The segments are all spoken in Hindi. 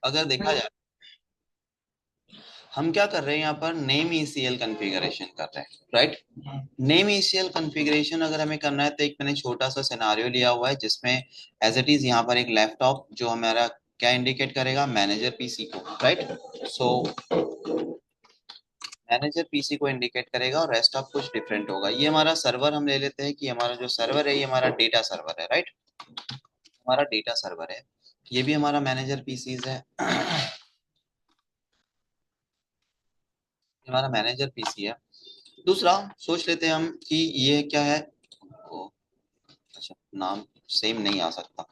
अगर देखा जाए हम क्या कर रहे हैं यहाँ पर नेम ईसीएल कॉन्फ़िगरेशन कर रहे हैं, राइट। नेम ईसीएल कॉन्फ़िगरेशन अगर हमें करना है तो एक मैंने छोटा सा सिनारियो लिया हुआ है जिसमें एज इट इज यहाँ पर एक लैपटॉप जो हमारा क्या इंडिकेट करेगा, मैनेजर पीसी को, राइट। सो मैनेजर पीसी को इंडिकेट करेगा और रेस्ट ऑफ कुछ डिफरेंट होगा। ये हमारा सर्वर हम ले लेते हैं कि हमारा जो सर्वर है ये हमारा डेटा सर्वर है, राइट। हमारा डेटा सर्वर है, ये भी हमारा मैनेजर पीसीज है। हमारा मैनेजर पीसी है। दूसरा सोच लेते हैं हम कि ये क्या है। ओ, अच्छा, नाम सेम नहीं आ सकता,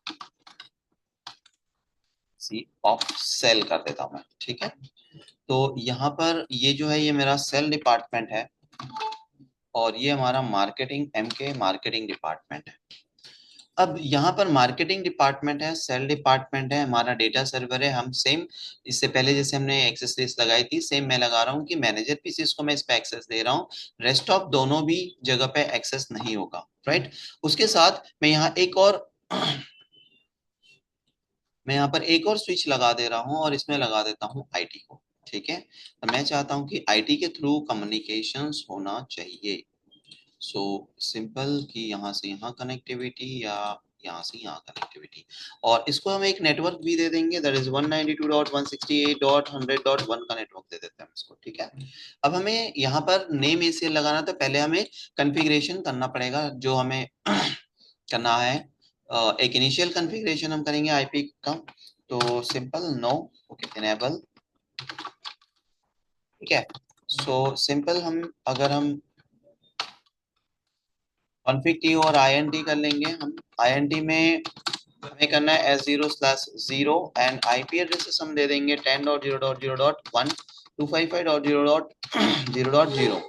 सी ऑफ सेल कर देता हूं मैं, ठीक है। तो यहाँ पर ये जो है ये मेरा सेल डिपार्टमेंट है और ये हमारा मार्केटिंग एमके मार्केटिंग डिपार्टमेंट है। अब यहाँ पर मार्केटिंग डिपार्टमेंट है, सेल डिपार्टमेंट है, हमारा डेटा सर्वर है। हम सेम इससे पहले जैसे हमने एक्सेस लिस्ट लगाई थी सेम मैं लगा रहा हूँ कि मैनेजर पीसीस को मैं इस पे एक्सेस दे रहा हूँ, रेस्ट ऑफ दोनों भी जगह पे एक्सेस नहीं होगा, राइट। उसके साथ मैं यहाँ एक और मैं यहाँ पर एक और स्विच लगा दे रहा हूँ और इसमें लगा देता हूँ आईटी को, ठीक है। तो मैं चाहता हूँ कि आईटी के थ्रू कम्युनिकेशंस होना चाहिए। सो सिंपल कि यहाँ से यहाँ कनेक्टिविटी या यहाँ से यहाँ कनेक्टिविटी, और इसको हम एक नेटवर्क भी दे देंगे, दैट इज 192.168.100.1 का नेटवर्क दे देते हैं इसको, ठीक है। अब हमें यहाँ पर नेम एसीएल लगाना तो पहले हमें कॉन्फ़िगरेशन करना पड़ेगा जो हमें करना है। एक इनिशियल कॉन्फ़िगरेशन हम करेंगे आईपी का, तो सिंपल नो ओके इनेबल, ठीक है। सो सिंपल हम अगर हम कॉन्फ़िग टी और INT कर लेंगे। हम INT में हमें करना है S0/0 एंड आईपी एड्रेसेस हम दे देंगे 10.0.1 255.0.0.0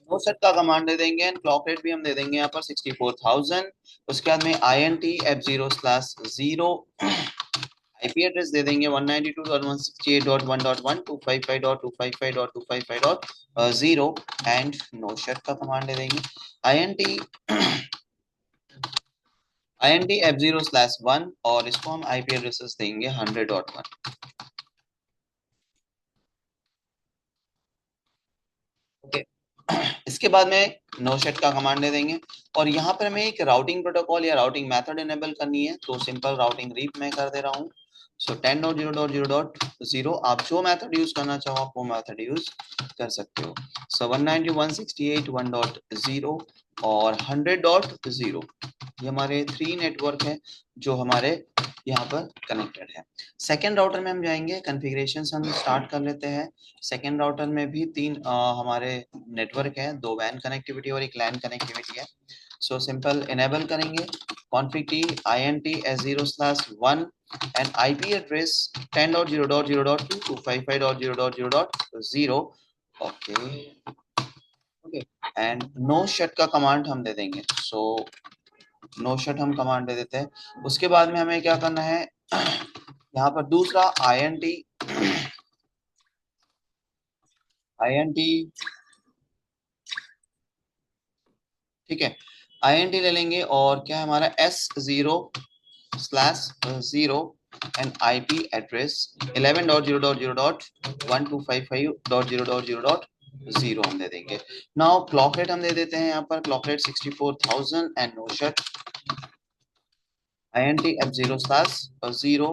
नो सेट का कमांड दे देंगे एंड क्लॉक रेट भी हम दे देंगे यहाँ पर 64,000। उसके बाद में INT F0/0 आईपी एड्रेस दे देंगे 192.168.1.1 255.255.255.0 एंड नो सेट का कमांड दे देंगे INT F0/1 और इसको हम आईपी एड्रेसेस देंगे 100.1। ओके, इसके बाद में नो सेट का कमांड दे देंगे और यहाँ पर हमें एक राउटिंग प्रोटोकॉल या राउटिंग मेथड इनेबल करनी है, तो सिंपल राउटिंग रीप मैं कर दे रहा हूँ। सो 10.0.0.0 आप जो मेथड यूज करना चाहो आप वो मेथड यूज कर सकते हो। सो 192.168.1.0 और 100.0 ये हमारे 3 नेटवर्क है जो हमारे यहाँ पर कनेक्टेड है। सेकेंड राउटर में हम जाएंगे, कॉन्फ़िगरेशन हम स्टार्ट कर लेते हैं। सेकेंड राउटर में भी 3 हमारे नेटवर्क है, 2 वैन कनेक्टिविटी और एक लैन कनेक्टिविटी है। सो सिंपल इनेबल करेंगे config t int s0/1 and IP address 10.0.0.2 okay okay and no shut का कमांड हम दे देंगे। सो नो शट हम कमांड दे देते हैं। उसके बाद में हमें क्या करना है यहाँ पर दूसरा INT ठीक है, INT ले लेंगे और क्या है हमारा S0/0 एंड IP एड्रेस 11.0.0.1255.0.0.0 हम दे देंगे। नाउ क्लॉक रेट हम दे देते हैं यहाँ पर, clock rate 64,000 and no shut INT F0/0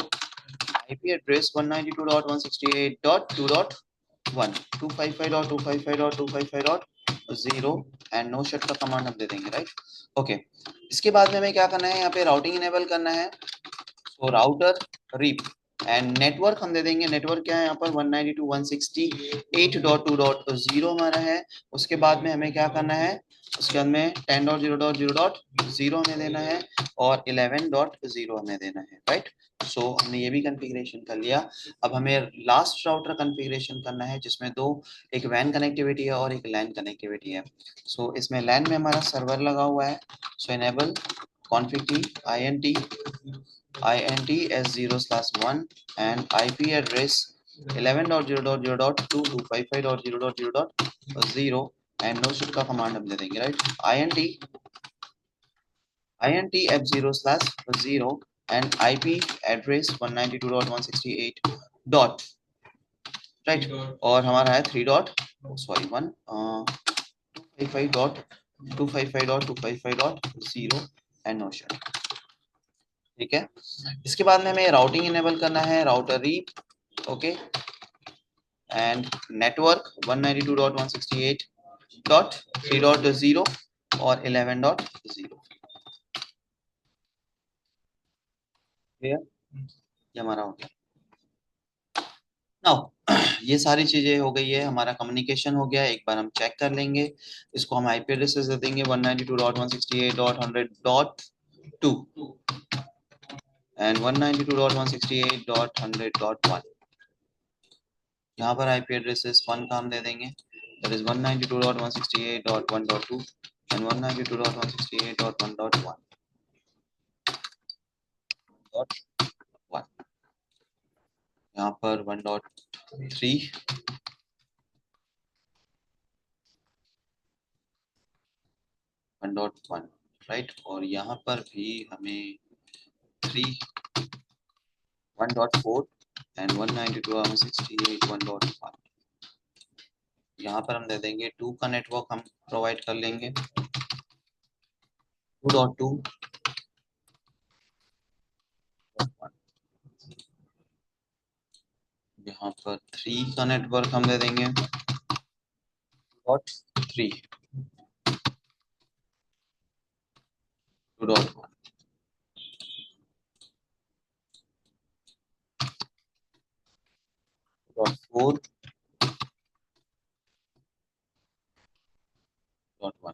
IP address 192.168.2.1 255.255.255.0 and no shut का कमांड हम दे देंगे, राइट। ओके, इसके बाद में हमें क्या करना है यहाँ पे राउटिंग इनेबल करना है। So router RIP and network हम दे देंगे। नेटवर्क क्या है यहाँ पर 192.168.2.0 हमारा है। उसके बाद में हमें क्या करना है, उसके बाद में 10.0.0.0 हमें देना है और 11.0 हमें देना है, राइट। सो हमने ये भी कॉन्फ़िगरेशन कर लिया। अब हमें लास्ट राउटर कॉन्फ़िगरेशन करना है जिसमें दो, एक वैन कनेक्टिविटी है और एक लैन कनेक्टिविटी है। सो इसमें लैन में हमारा सर्वर लगा हुआ है। So enable config t int s0/1 and IP address 11.0.0.255.0.0.0 and no shift का कमांड हम दे देंगे, right. INT F0/0 and IP address 192.168 dot right, और हमारा है 3 dot sorry 1 255.255.255.0 and no shut. ठीक है, इसके बाद में हमें राउटिंग इनेबल करना है, router RIP, okay, and network 192.168.3.0 और 11.0। ये हमारा हो गया। नाउ ये सारी चीजें हो गई है, हमारा कम्युनिकेशन हो गया। एक बार हम चेक कर लेंगे, इसको हम आईपी एड्रेसेस दे देंगे 192.168.100.2 एंड 192.168.100.1। यहाँ पर आईपी एड्रेसेस 1 का हम दे देंगे, दैट इज 192.168.1.2 एंड 192.168.1.1। यहाँ पर 1.3 1.1 राइट, और यहाँ पर भी हमें 3 1.4 एंड 192.168.1.1। यहाँ पर हम दे देंगे 2 का नेटवर्क हम प्रोवाइड कर लेंगे 2.2 यहाँ पर 3 का नेटवर्क हम दे देंगे 2.3 2.1 2.4 2.1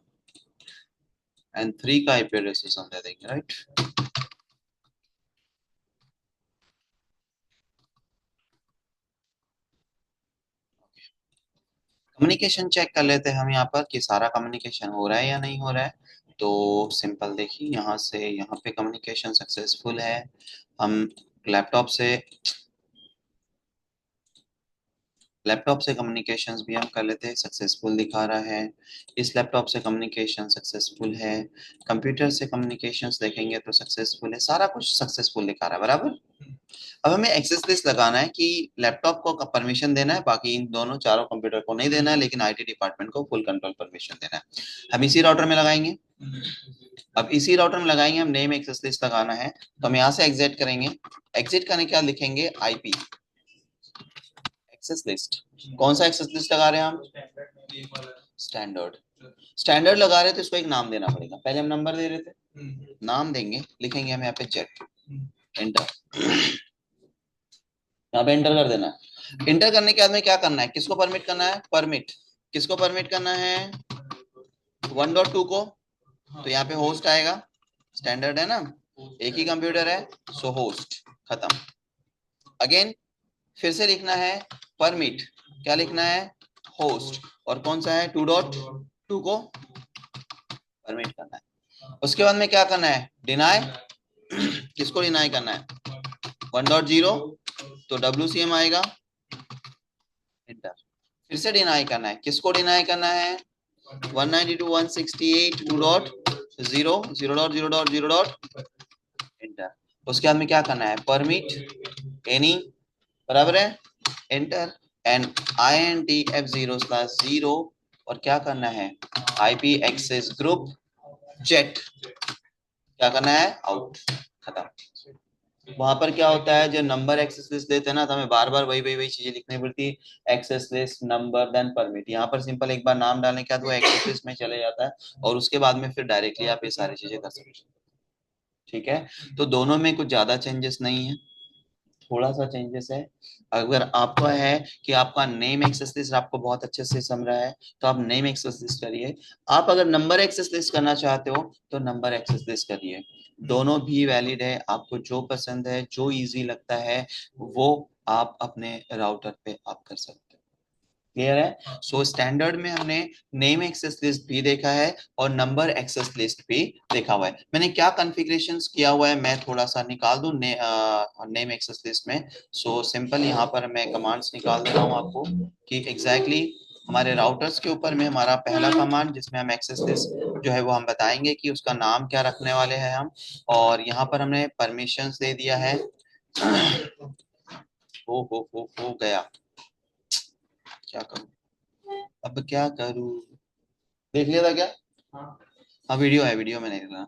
एंड 3 का आईपी एड्रेस हम दे देंगे राइट। कम्युनिकेशन चेक कर लेते हैं हम यहाँ पर कि सारा कम्युनिकेशन हो रहा है या नहीं हो रहा है। तो सिंपल देखिए, यहाँ से यहाँ पे कम्युनिकेशन सक्सेसफुल है। हम लैपटॉप से कम्युनिकेशंस भी हम कर लेते हैं, सक्सेसफुल दिखा रहा है। इस लैपटॉप से कम्युनिकेशन सक्सेसफुल है, कंप्यूटर से कम्युनिकेशंस देखेंगे तो सक्सेसफुल है, सारा कुछ सक्सेसफुल दिखा रहा है बराबर। अब हमें एक्सेस लिस्ट लगाना है कि लैपटॉप को परमिशन देना है, बाकी इन दोनों चारों कंप्यूटर को नहीं देना है, लेकिन आईटी डिपार्टमेंट को फुल कंट्रोल परमिशन देना है। हम इसी राउटर में लगाएंगे। अब इसी राउटर में लगाएंगे, हम नेम एक्सेस लिस्ट लगाना है, तो हम यहाँ से एग्जिट करेंगे। एग्जिट करने के बाद लिखेंगे आईपी एक्सेस लिस्ट। कौन सा एक्सेस लिस्ट लगा रहे हैं हम? स्टैंडर्ड। स्टैंडर्ड लगा रहे थे, इसको एक नाम देना पड़ेगा। पहले हम नंबर दे रहे थे, नाम देंगे, लिखेंगे हम यहाँ पे जेट, एंटर। यहाँ पे एंटर कर देना है। एंटर करने के बाद में क्या करना है, किसको परमिट करना है? परमिट किसको परमिट करना है? 1.2 को। तो यहाँ पे होस्ट आएगा, स्टैंडर्ड है ना, एक ही कंप्यूटर है, सो होस्ट, खत्म। अगेन फिर से लिखना है परमिट, क्या लिखना है? होस्ट, और कौन सा है? 2.2 को परमिट करना है। उसके बाद में क्या करना है? डिनाई, किसको डिनाई करना है? 1.0, तो WCM आएगा, एंटर। फिर से डिनाई करना है, किसको डिनाई करना है? 192.168.2.0 0.0.0. एंटर। उसके बाद में क्या करना है? परमिट एनी, बराबर है, एंटर, एंड INTF0/0, और क्या करना है? IP एक्सेस ग्रुप जेट, क्या करना है? आउट, खत्म। वहां पर क्या होता है, जो नंबर एक्सेस लिस्ट देते हैं ना, तो हमें बार बार वही चीजें लिखनी पड़ती है। Access list number then permit. यहाँ पर सिंपल एक बार नाम डालने के बाद वो एक्सेस लिस्ट में चले जाता है, और उसके बाद में फिर डायरेक्टली आप ये सारी चीजें कर सकते हैं। ठीक है, तो दोनों में कुछ ज्यादा चेंजेस नहीं है, थोड़ा सा चेंजेस है। अगर आपको है कि आपका नेम एक्सेस लिस्ट आपको बहुत अच्छे से समझ रहा है, तो आप नेम एक्सेस लिस्ट करिए। आप अगर नंबर एक्सेस लिस्ट करना चाहते हो तो नंबर एक्सेस लिस्ट करिए, दोनों भी वैलिड है। आपको जो पसंद है, जो इजी लगता है, वो आप अपने राउटर पे आप कर सकते हैं। क्लियर है? सो स्टैंडर्ड में हमने नेम एक्सेस लिस्ट भी देखा है और नंबर एक्सेस लिस्ट भी देखा हुआ है। मैंने क्या कॉन्फ़िगरेशंस किया हुआ है, मैं थोड़ा सा निकाल दूं नेम एक्सेस लिस्ट में। सो सिंपल यहाँ पर मैं कमांड्स निकाल दे रहा हूँ आपको कि एग्जैक्टली हमारे राउटर्स के ऊपर में हमारा पहला कमांड जिसमें हम एक्सेस दिस जो है वो हम बताएंगे कि उसका नाम क्या रखने वाले हैं हम। और यहाँ पर हमने परमिशंस दे दिया है। हो गया, क्या करूं, अब क्या करूं। देख लिया था क्या? हाँ वीडियो है, वीडियो में नहीं था।